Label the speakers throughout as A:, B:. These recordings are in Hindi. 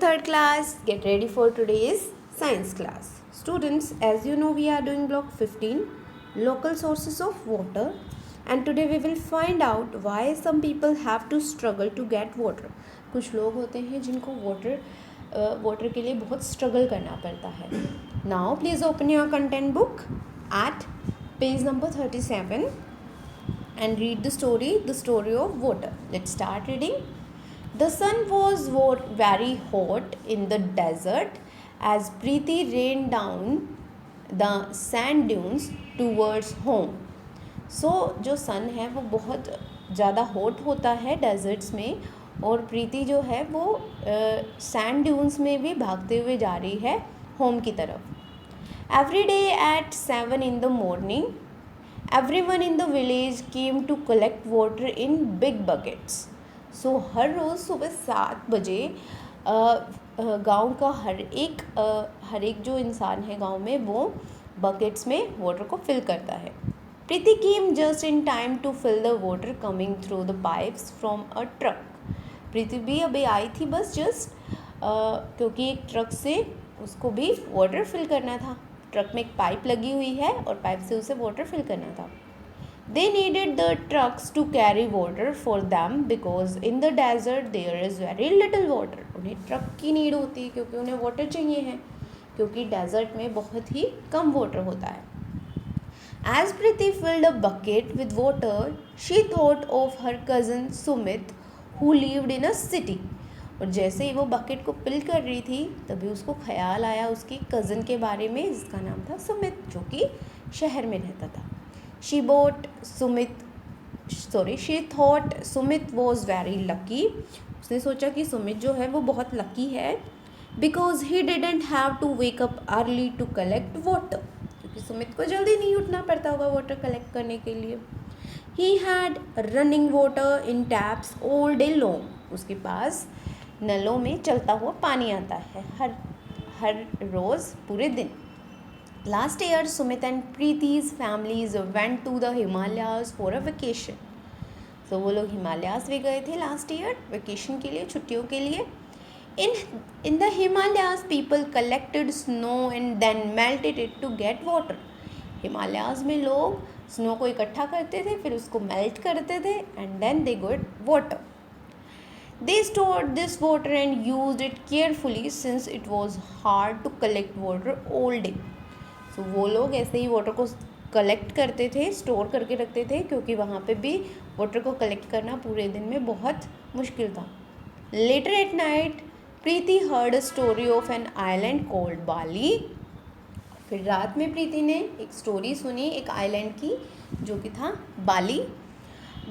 A: Third class, get ready for today's science class. Students, as you know, we are doing block 15, local sources of water, and today we will find out why some people have to struggle to get water. कुछ लोग होते हैं जिनको वाटर के लिए बहुत स्ट्रगल करना पड़ता है. Now please open your content book at page number 37 and read the story of water. Let's start reading. The sun was very hot in the desert as Preeti ran down the sand dunes towards home. So जो सन है वो बहुत ज़्यादा हॉट होता है डेजर्ट्स में, और प्रीति जो है वो सैंड ड्यून्स में भी भागते हुए जा रही है होम की तरफ. Every day at 7 in the morning, everyone in the village came to collect water in big buckets. सो हर रोज़ सुबह 7 बजे गांव का हर एक जो इंसान है गांव में वो बकेट्स में वाटर को फिल करता है. Preeti came just in time to fill the water coming through the pipes from a truck. Preeti भी अभी आई थी बस जस्ट क्योंकि एक ट्रक से उसको भी वाटर फिल करना था. ट्रक में एक पाइप लगी हुई है और पाइप से उसे वाटर फिल करना था. They needed the trucks to carry water for them because in the desert there is very little water. उन्हें ट्रक की नीड होती है क्योंकि उन्हें वाटर चाहिए है, क्योंकि डेजर्ट में बहुत ही कम वाटर होता है. As Priti filled a bucket with water, she thought of her cousin Sumit who lived in a city. और जैसे ही वो बकेट को फिल कर रही थी तभी उसको ख्याल आया उसकी कज़न के बारे में जिसका नाम था सुमित, जो कि शहर में रहता था. She thought Sumit was very lucky. उसने सोचा कि सुमित जो है वो बहुत लकी है because he didn't have to wake up early to collect water. क्योंकि सुमित को जल्दी नहीं उठना पड़ता होगा वाटर कलेक्ट करने के लिए. He had running water in taps all day long. उसके पास नलों में चलता हुआ पानी आता है हर रोज़ पूरे दिन. Last year, Sumit and Preeti's families went to the Himalayas for a vacation. तो वो लोग हिमालयास भी गए थे लास्ट ईयर वेकेशन के लिए, छुट्टियों के लिए. In the Himalayas, people collected snow and then melted it to get water. Himalayas में लोग स्नो को इकट्ठा करते थे, फिर उसको मेल्ट करते थे and then they got water. They stored this water and used it carefully since it was hard to collect water all day. तो वो लोग ऐसे ही वाटर को कलेक्ट करते थे, स्टोर करके रखते थे, क्योंकि वहाँ पे भी वाटर को कलेक्ट करना पूरे दिन में बहुत मुश्किल था. Later at night Preeti heard a story of an island called Bali. फिर रात में प्रीति ने एक स्टोरी सुनी एक आइलैंड की जो कि था Bali.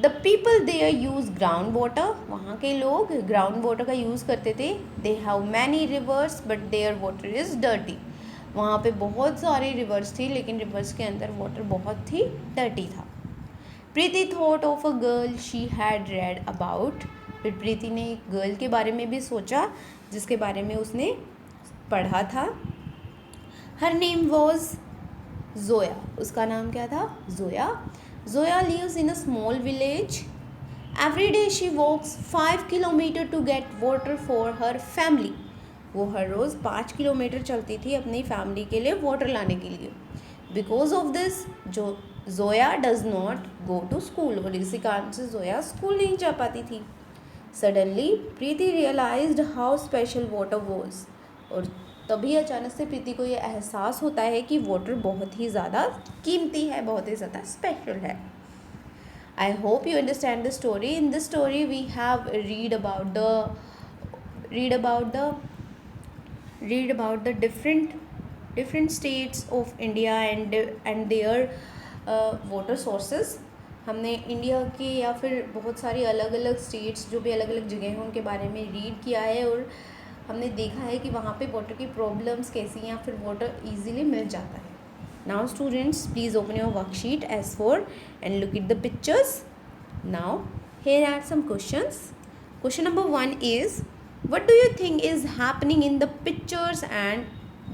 A: The people there use ground water. वहाँ के लोग ग्राउंड वाटर का यूज़ करते थे. They have many rivers but their water is dirty. वहाँ पे बहुत सारे रिवर्स थी लेकिन रिवर्स के अंदर वाटर बहुत ही डर्टी था. Preeti thought of a girl she had read about. फिर प्रीति ने एक गर्ल के बारे में भी सोचा जिसके बारे में उसने पढ़ा था. Her name was Zoya. उसका नाम क्या था? Zoya. Zoya lives in a small village. Every day she walks 5 kilometre to get water for her family. वो हर रोज़ 5 किलोमीटर चलती थी अपनी फैमिली के लिए वाटर लाने के लिए. बिकॉज ऑफ दिस जो Zoya does not go to school. और इसी कारण से जोया स्कूल नहीं जा पाती थी. Suddenly Preeti realized how special water was. और तभी अचानक से प्रीति को ये एहसास होता है कि वाटर बहुत ही ज़्यादा कीमती है, बहुत ही ज़्यादा स्पेशल है. I hope you understand the story. In this story we have read about the different states of India and their water sources. हमने इंडिया के या फिर बहुत सारी अलग अलग स्टेट्स जो भी अलग अलग जगह हैं उनके बारे में रीड किया है, और हमने देखा है कि वहाँ पे वाटर की प्रॉब्लम्स कैसी हैं या फिर वाटर इजीली मिल जाता है. Now students please open your worksheet S4 and look at the pictures. Now here are some questions. Question number 1 is, what do you think is happening in the pictures and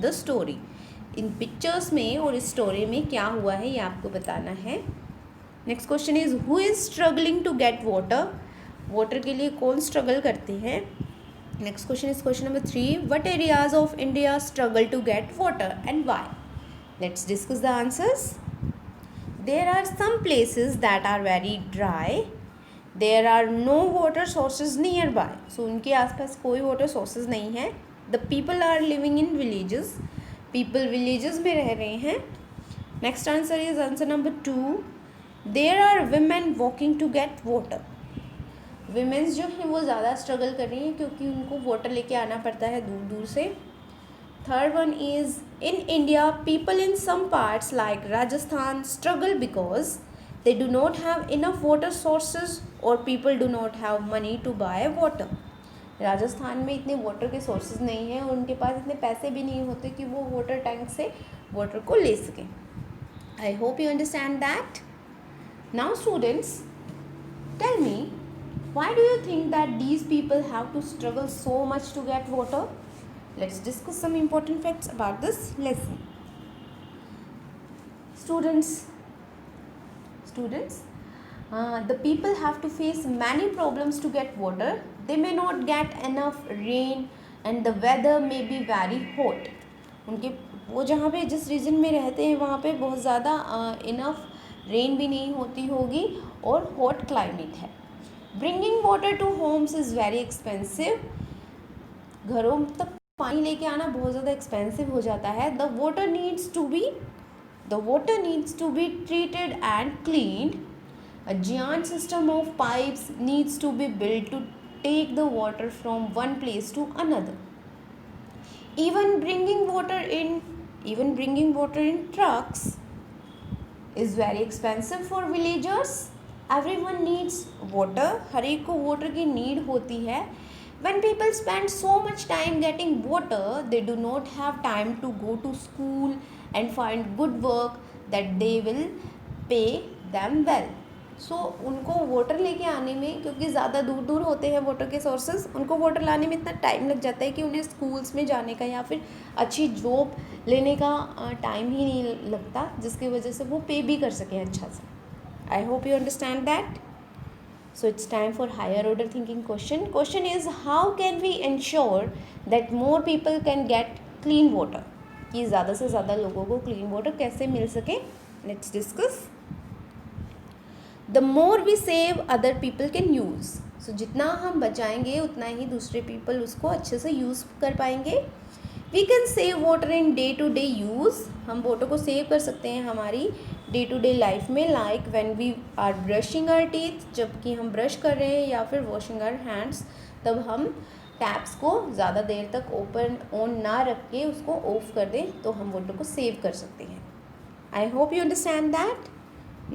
A: the story? In pictures में और इस स्टोरी में क्या हुआ है ये आपको बताना है. Next question is, who is struggling to get water. Water के लिए कौन स्ट्रगल करते हैं. Next question is question number 3. What areas of India struggle to get water and why? Let's discuss the answers. There are some places that are very dry. There are no water sources nearby. So उनके आसपास कोई water sources नहीं है. The people are living in villages. People villages में रह रहे हैं. Next answer is answer number 2. There are women walking to get water. Women's जो हैं वो ज़्यादा स्ट्रगल कर रही हैं क्योंकि उनको वाटर लेके आना पड़ता है दूर दूर से. Third one is in India, people in some parts like Rajasthan struggle because they do not have enough water sources or people do not have money to buy water. Rajasthan में इतने वाटर के सोर्सेज नहीं हैं और उनके पास इतने पैसे भी नहीं होते कि वो वाटर टैंक से वाटर को ले सकें. I hope you understand that. Now students, tell me, why do you think that these people have to struggle so much to get water? Let's discuss some important facts about this lesson. Students, the people have to face many problems to get water. They may not get enough rain and the weather may be very hot. उनके वो जहाँ पे जिस रीजन में रहते हैं वहाँ पे बहुत ज़्यादा इनफ रेन भी नहीं होती होगी और हॉट क्लाइमेट है. Bringing water to homes is very expensive. घरों तक पानी लेके आना बहुत ज़्यादा एक्सपेंसिव हो जाता है. The water needs to be treated and cleaned. A giant system of pipes needs to be built to take the water from one place to another. Even bringing water in trucks is very expensive for villagers. Everyone needs water. हर एक को water की need होती है. When people spend so much time getting water, they do not have time to go to school and find good work that they will pay them well. सो उनको वाटर लेके आने में, क्योंकि ज़्यादा दूर दूर होते हैं वाटर के सोर्सेज, उनको वाटर लाने में इतना टाइम लग जाता है कि उन्हें स्कूल्स में जाने का या फिर अच्छी जॉब लेने का टाइम ही नहीं लगता, जिसकी वजह से वो पे भी कर सकें अच्छा से. I hope you understand that. So it's time for higher order thinking question. Question is how can we ensure that more people can get clean water. कि ज़्यादा से ज़्यादा लोगों को क्लीन वाटर कैसे मिल सके. Let's discuss. The more we save other people can use. So जितना हम बचाएंगे उतना ही दूसरे पीपल उसको अच्छे से यूज़ कर पाएंगे. We can save water in day to day use. हम वाटर को सेव कर सकते हैं हमारी डे टू डे लाइफ में. Like when we are brushing our teeth, जबकि हम ब्रश कर रहे हैं, या फिर वॉशिंग आवर हैंड्स, तब हम टैप्स को ज़्यादा देर तक ओपन ऑन ना रख के उसको ऑफ कर दें तो हम वाटर को सेव कर सकते हैं. आई hope you understand that.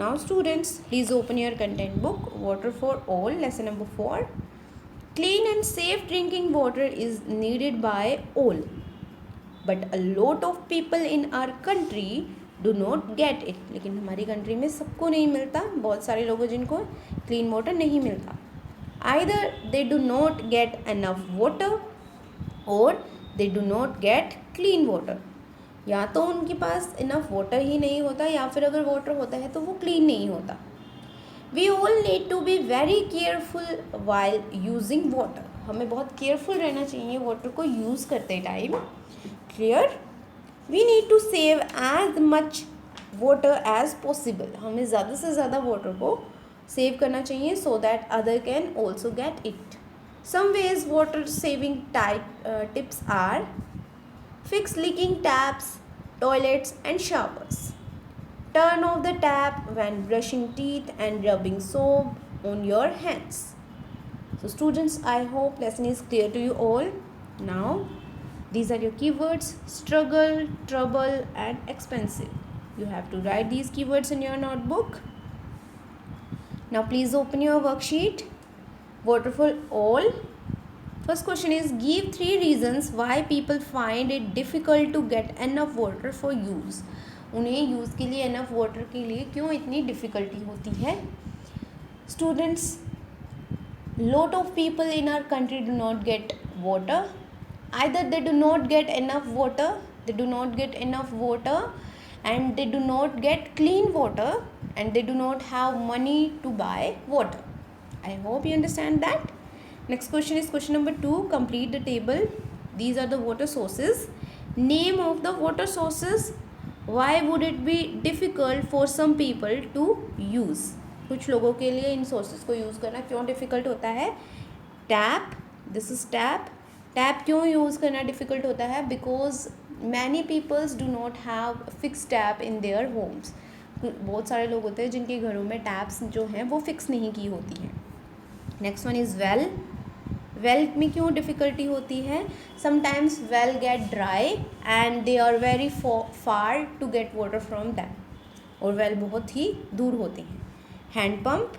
A: Now students, please open your content book, Water for All, lesson number 4. Clean and safe drinking water is needed by all, but a lot of people in our country do not get it. लेकिन हमारी कंट्री में सबको नहीं मिलता. बहुत सारे लोगों जिनको क्लीन वाटर नहीं मिलता. Either they do not get enough water or they do not get clean water. या तो उनके पास इनफ वाटर ही नहीं होता, या फिर अगर वाटर होता है तो वो क्लीन नहीं होता. We all need to be very careful while using water. हमें बहुत केयरफुल रहना चाहिए वाटर को यूज़ करते time. Clear. We need to save as much water as possible. हमें ज़्यादा से ज़्यादा वाटर को सेव करना चाहिए so that other can also get it. Some ways water saving tips are: fix leaking taps, toilets and showers. Turn off the tap when brushing teeth and rubbing soap on your hands. So students, I hope lesson is clear to you all. Now these are your keywords: struggle, trouble and expensive. You have to write these keywords in your notebook. Now please open your worksheet. Water for all. First question is, give 3 reasons why people find it difficult to get enough water for use. उन्हें यूज़ के लिए enough water के लिए क्यों इतनी डिफ़िकल्टी होती है. Students, lot of people in our country do not get water. Either they do not get enough water, and they do not get clean water, and they do not have money to buy water. I hope you understand that. Next question is question number 2. Complete the table. These are the water sources. Name of the water sources. Why would it be difficult for some people to use? कुछ लोगों के लिए इन सोर्सेज को यूज़ करना क्यों डिफ़िकल्ट होता है? Tap, this is tap. Tap क्यों यूज़ करना डिफ़िकल्ट होता है? Because many peoples do not have fix tap in their homes. बहुत सारे लोग होते हैं जिनके घरों में टैप्स जो हैं वो फिक्स नहीं की होती हैं. Next one is well. Well में क्यों डिफ़िकल्टी होती है? Sometimes well get dry and they are very far to get water from them. और वेल बहुत ही दूर होते हैं. हैंडपम्प.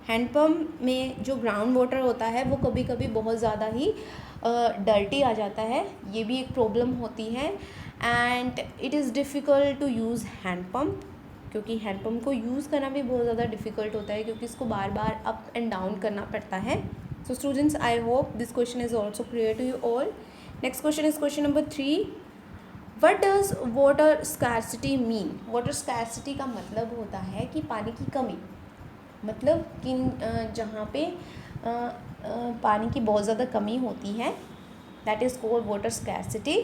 A: हैंडपम्प में जो ग्राउंड वाटर होता है वो कभी कभी बहुत ज़्यादा ही डर्टी आ जाता है. ये भी एक प्रॉब्लम होती है. And it is difficult to use handpump, क्योंकि हैंडपम्प को यूज़ करना भी बहुत ज़्यादा डिफ़िकल्ट होता है क्योंकि इसको बार बार अप एंड डाउन करना पड़ता है. So students, I hope this question is also clear to you all. Next question is question number 3. What does water scarcity mean? Water scarcity का मतलब होता है कि पानी की कमी. मतलब किन जहाँ पे पानी की बहुत ज़्यादा कमी होती है, that is called water scarcity.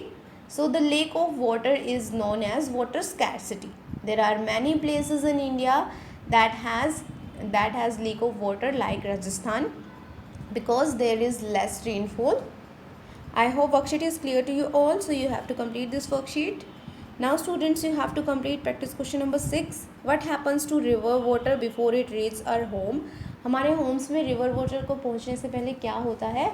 A: So the lack of water is known as water scarcity. There are many places in India that has lack of water, like Rajasthan, because there is less rainfall. I hope worksheet is clear to you all, so you have to complete this worksheet. Now students, you have to complete practice question number 6. What happens to river water before it reaches our home? हमारे होम्स में रिवर वाटर को पहुंचने से पहले क्या होता है?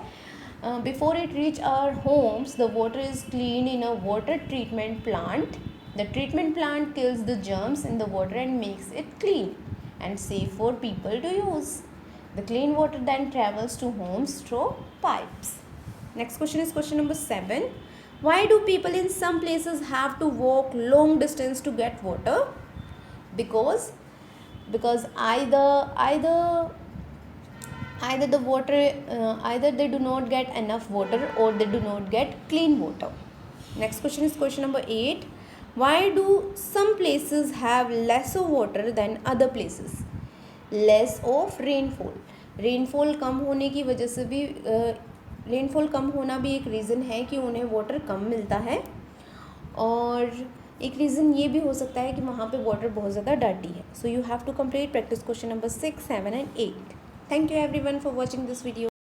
A: Before it reach our homes, the water is cleaned in a water treatment plant. The treatment plant kills the germs in the water and makes it clean and safe for people to use. The clean water then travels to homes through pipes. Next question is question number 7. Why do people in some places have to walk long distance to get water? Because either the water either they do not get enough water or they do not get clean water. Next question is question number 8. Why do some places have less of water than other places? Less of rainfall. Rainfall कम होने की वजह से भी रेनफॉल कम होना भी एक रीज़न है कि उन्हें वाटर कम मिलता है. और एक रीज़न ये भी हो सकता है कि वहाँ पे वाटर बहुत ज़्यादा डर्टी है. So you have to complete practice question number 6, 7 and 8. Thank you everyone for watching this video.